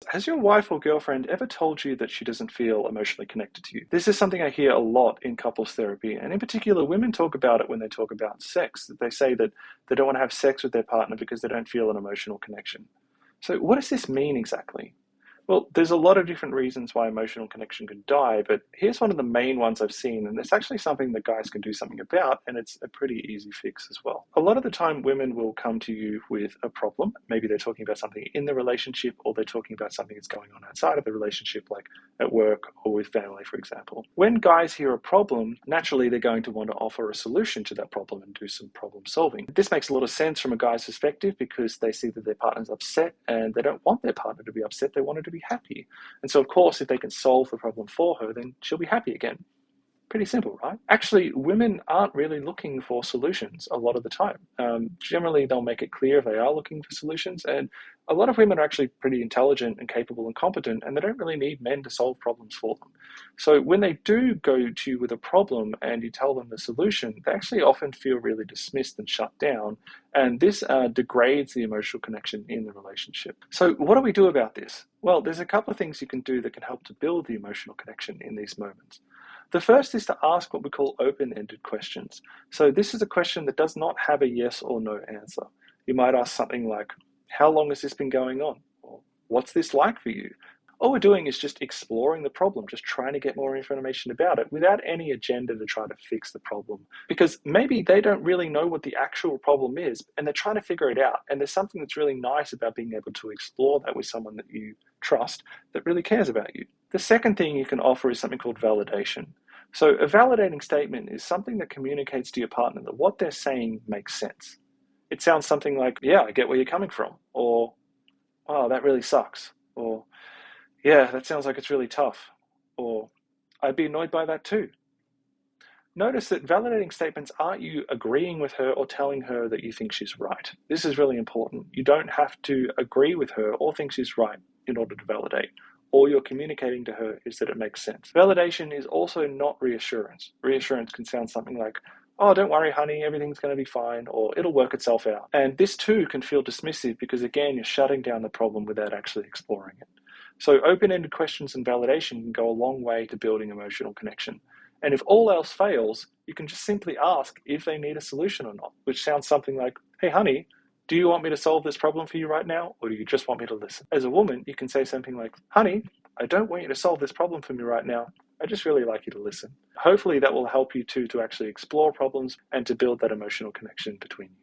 has your wife or girlfriend ever told you that she doesn't feel emotionally connected to you? This is something I hear a lot in couples therapy, and in particular, women talk about it when they talk about sex. That they say that they don't want to have sex with their partner because they don't feel an emotional connection. So what does this mean exactly? Well, there's a lot of different reasons why emotional connection can die, but here's one of the main ones I've seen, and it's actually something that guys can do something about, and it's a pretty easy fix as well. A lot of the time, women will come to you with a problem. Maybe they're talking about something in the relationship, or they're talking about something that's going on outside of the relationship, like at work or with family, for example. When guys hear a problem, naturally they're going to want to offer a solution to that problem and do some problem solving. This makes a lot of sense from a guy's perspective because they see that their partner's upset and they don't want their partner to be upset, they want her to be happy. And so, of course, if they can solve the problem for her, then she'll be happy again. Pretty simple, right? Actually, women aren't really looking for solutions a lot of the time. Generally, they'll make it clear if they are looking for solutions. And a lot of women are actually pretty intelligent and capable and competent, and they don't really need men to solve problems for them. So when they do go to you with a problem and you tell them the solution, they actually often feel really dismissed and shut down. And this degrades the emotional connection in the relationship. So what do we do about this? Well, there's a couple of things you can do that can help to build the emotional connection in these moments. The first is to ask what we call open-ended questions. So this is a question that does not have a yes or no answer. You might ask something like, how long has this been going on? Or what's this like for you? All we're doing is just exploring the problem, just trying to get more information about it without any agenda to try to fix the problem. Because maybe they don't really know what the actual problem is and they're trying to figure it out. And there's something that's really nice about being able to explore that with someone that you trust that really cares about you. The second thing you can offer is something called validation. So a validating statement is something that communicates to your partner that what they're saying makes sense. It sounds something like, yeah, I get where you're coming from, or, oh, that really sucks, or, yeah, that sounds like it's really tough, or, I'd be annoyed by that too. Notice that validating statements aren't you agreeing with her or telling her that you think she's right. This is really important. You don't have to agree with her or think she's right in order to validate. All you're communicating to her is that it makes sense. Validation is also not reassurance. Reassurance can sound something like, oh, don't worry, honey, everything's going to be fine, or it'll work itself out. And this too can feel dismissive because, again, you're shutting down the problem without actually exploring it. So open-ended questions and validation can go a long way to building emotional connection. And if all else fails, you can just simply ask if they need a solution or not, which sounds something like, hey, honey, do you want me to solve this problem for you right now, or do you just want me to listen? As a woman, you can say something like, honey, I don't want you to solve this problem for me right now. I just really like you to listen. Hopefully that will help you too to actually explore problems and to build that emotional connection between you.